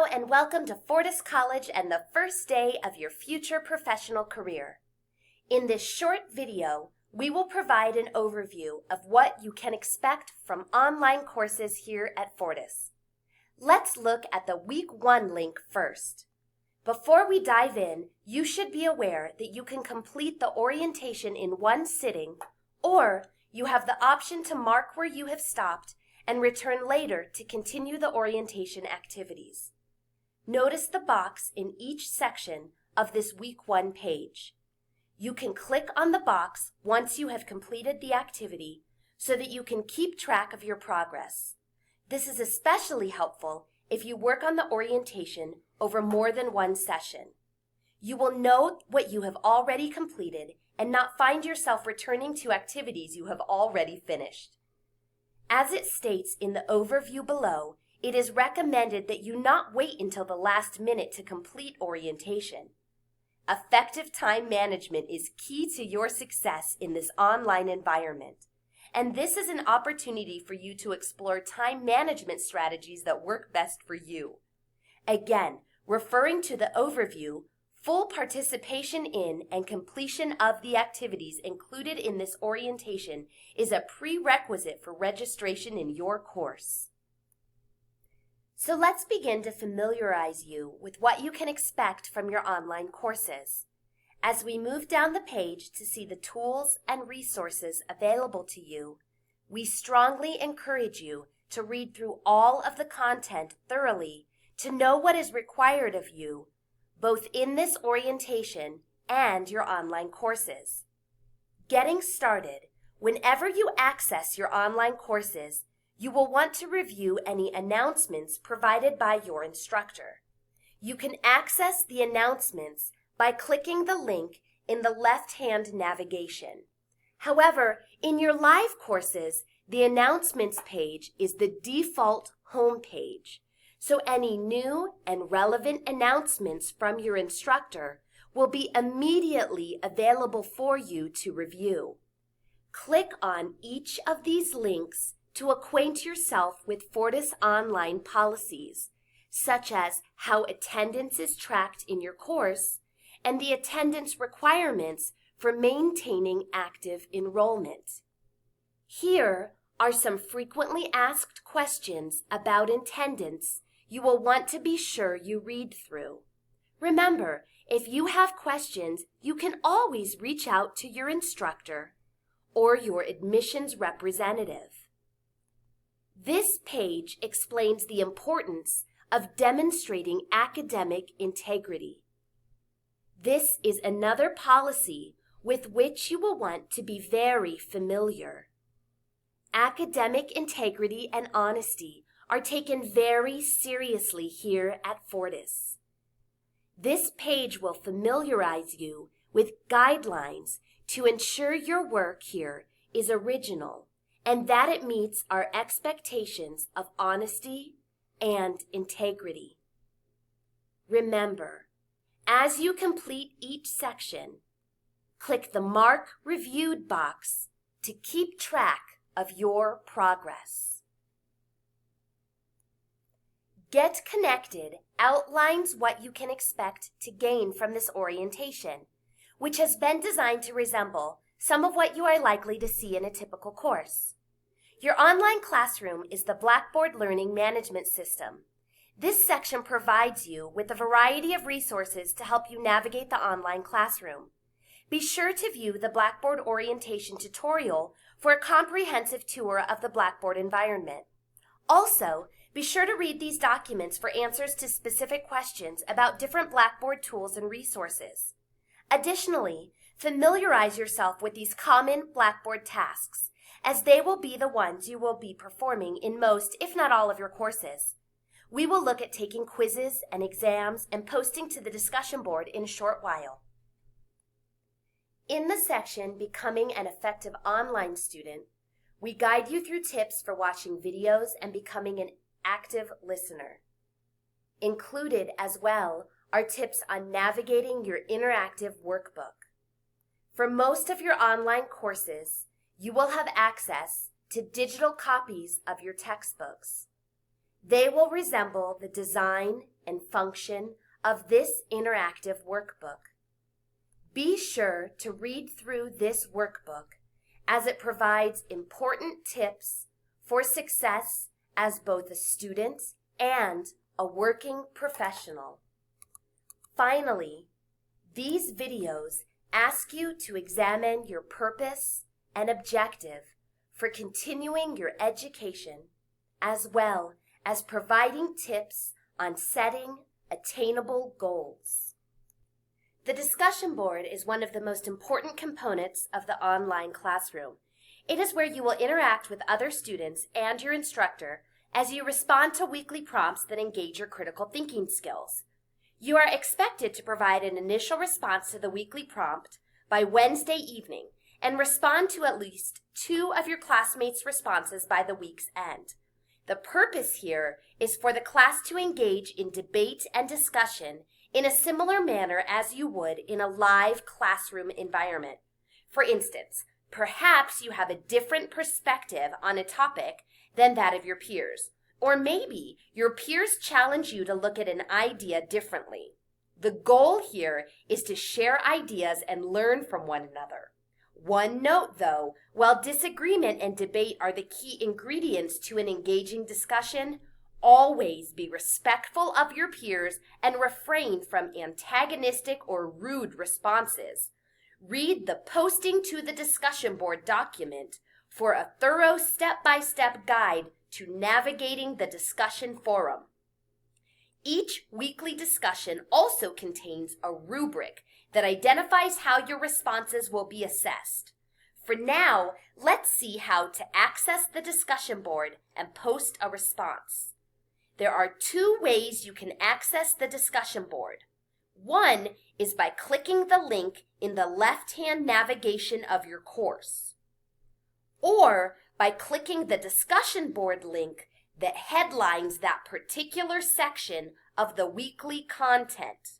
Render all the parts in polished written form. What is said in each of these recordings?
Hello and welcome to Fortis College and the first day of your future professional career. In this short video, we will provide an overview of what you can expect from online courses here at Fortis. Let's look at the Week 1 link first. Before we dive in, you should be aware that you can complete the orientation in one sitting, or you have the option to mark where you have stopped and return later to continue the orientation activities. Notice the box in each section of this Week 1 page. You can click on the box once you have completed the activity so that you can keep track of your progress. This is especially helpful if you work on the orientation over more than one session. You will know what you have already completed and not find yourself returning to activities you have already finished. As it states in the overview below, it is recommended that you not wait until the last minute to complete orientation. Effective time management is key to your success in this online environment, and this is an opportunity for you to explore time management strategies that work best for you. Again, referring to the overview, full participation in and completion of the activities included in this orientation is a prerequisite for registration in your course. So let's begin to familiarize you with what you can expect from your online courses. As we move down the page to see the tools and resources available to you, we strongly encourage you to read through all of the content thoroughly to know what is required of you, both in this orientation and your online courses. Getting started, whenever you access your online courses, you will want to review any announcements provided by your instructor. You can access the announcements by clicking the link in the left-hand navigation. However, in your live courses, the announcements page is the default home page. So any new and relevant announcements from your instructor will be immediately available for you to review. Click on each of these links to acquaint yourself with Fortis online policies, such as how attendance is tracked in your course and the attendance requirements for maintaining active enrollment. Here are some frequently asked questions about attendance you will want to be sure you read through. Remember, if you have questions, you can always reach out to your instructor or your admissions representative. This page explains the importance of demonstrating academic integrity. This is another policy with which you will want to be very familiar. Academic integrity and honesty are taken very seriously here at Fortis. This page will familiarize you with guidelines to ensure your work here is original and that it meets our expectations of honesty and integrity. Remember, as you complete each section, click the Mark Reviewed box to keep track of your progress. Get Connected outlines what you can expect to gain from this orientation, which has been designed to resemble some of what you are likely to see in a typical course. Your online classroom is the Blackboard Learning Management System. This section provides you with a variety of resources to help you navigate the online classroom. Be sure to view the Blackboard orientation tutorial for a comprehensive tour of the Blackboard environment. Also, be sure to read these documents for answers to specific questions about different Blackboard tools and resources. Additionally, familiarize yourself with these common Blackboard tasks, as they will be the ones you will be performing in most, if not all, of your courses. We will look at taking quizzes and exams and posting to the discussion board in a short while. In the section Becoming an Effective Online Student, we guide you through tips for watching videos and becoming an active listener. Included as well are tips on navigating your interactive workbook. For most of your online courses, you will have access to digital copies of your textbooks. They will resemble the design and function of this interactive workbook. Be sure to read through this workbook as it provides important tips for success as both a student and a working professional. Finally, these videos ask you to examine your purpose and objective for continuing your education, as well as providing tips on setting attainable goals. The discussion board is one of the most important components of the online classroom. It is where you will interact with other students and your instructor as you respond to weekly prompts that engage your critical thinking skills. You are expected to provide an initial response to the weekly prompt by Wednesday evening and respond to at least 2 of your classmates' responses by the week's end. The purpose here is for the class to engage in debate and discussion in a similar manner as you would in a live classroom environment. For instance, perhaps you have a different perspective on a topic than that of your peers, or maybe your peers challenge you to look at an idea differently. The goal here is to share ideas and learn from one another. One note, though, while disagreement and debate are the key ingredients to an engaging discussion, always be respectful of your peers and refrain from antagonistic or rude responses. Read the Posting to the Discussion Board document for a thorough step-by-step guide to navigating the discussion forum. Each weekly discussion also contains a rubric that identifies how your responses will be assessed. For now, let's see how to access the discussion board and post a response. There are 2 ways you can access the discussion board. One is by clicking the link in the left-hand navigation of your course, or by clicking the discussion board link that headlines that particular section of the weekly content.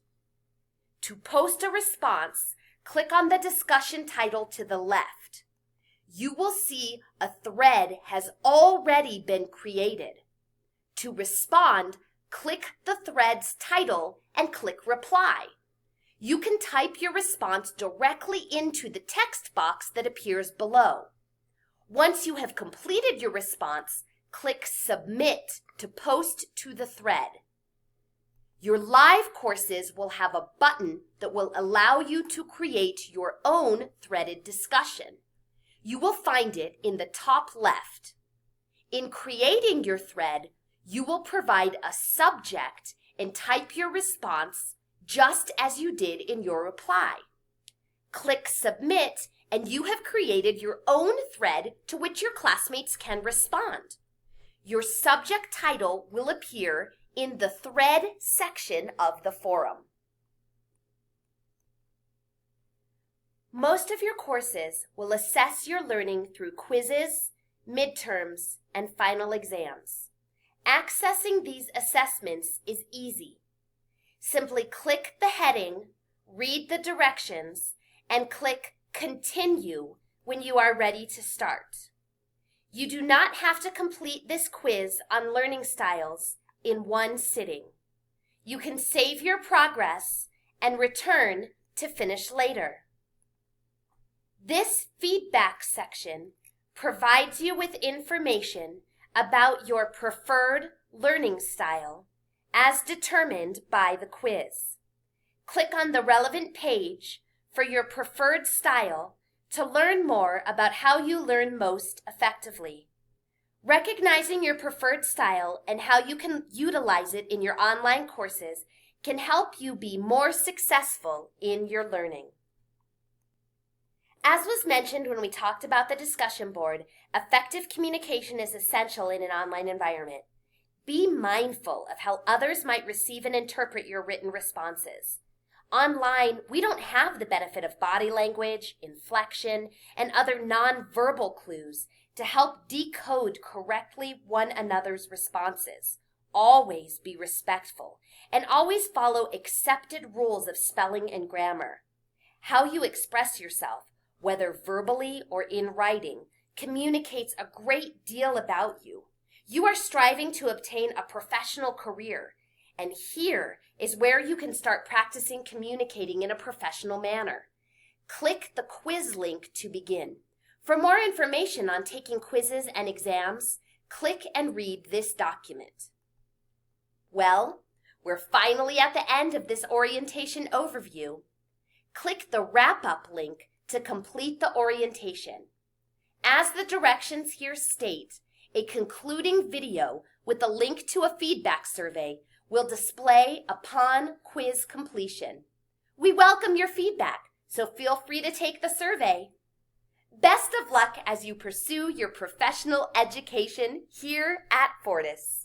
To post a response, click on the discussion title to the left. You will see a thread has already been created. To respond, click the thread's title and click Reply. You can type your response directly into the text box that appears below. Once you have completed your response, click Submit to post to the thread. Your live courses will have a button that will allow you to create your own threaded discussion. You will find it in the top left. In creating your thread, you will provide a subject and type your response just as you did in your reply. Click Submit and you have created your own thread to which your classmates can respond. Your subject title will appear in the thread section of the forum. Most of your courses will assess your learning through quizzes, midterms, and final exams. Accessing these assessments is easy. Simply click the heading, read the directions, and click Continue when you are ready to start. You do not have to complete this quiz on learning styles in one sitting. You can save your progress and return to finish later. This feedback section provides you with information about your preferred learning style as determined by the quiz. Click on the relevant page for your preferred style to learn more about how you learn most effectively. Recognizing your preferred style and how you can utilize it in your online courses can help you be more successful in your learning. As was mentioned when we talked about the discussion board, effective communication is essential in an online environment. Be mindful of how others might receive and interpret your written responses. Online, we don't have the benefit of body language, inflection, and other nonverbal clues to help decode correctly one another's responses. Always be respectful, and always follow accepted rules of spelling and grammar. How you express yourself, whether verbally or in writing, communicates a great deal about you. You are striving to obtain a professional career, and here is where you can start practicing communicating in a professional manner. Click the quiz link to begin. For more information on taking quizzes and exams, click and read this document. Well, we're finally at the end of this orientation overview. Click the wrap-up link to complete the orientation. As the directions here state, a concluding video with a link to a feedback survey will display upon quiz completion. We welcome your feedback, so feel free to take the survey. Best of luck as you pursue your professional education here at Fortis.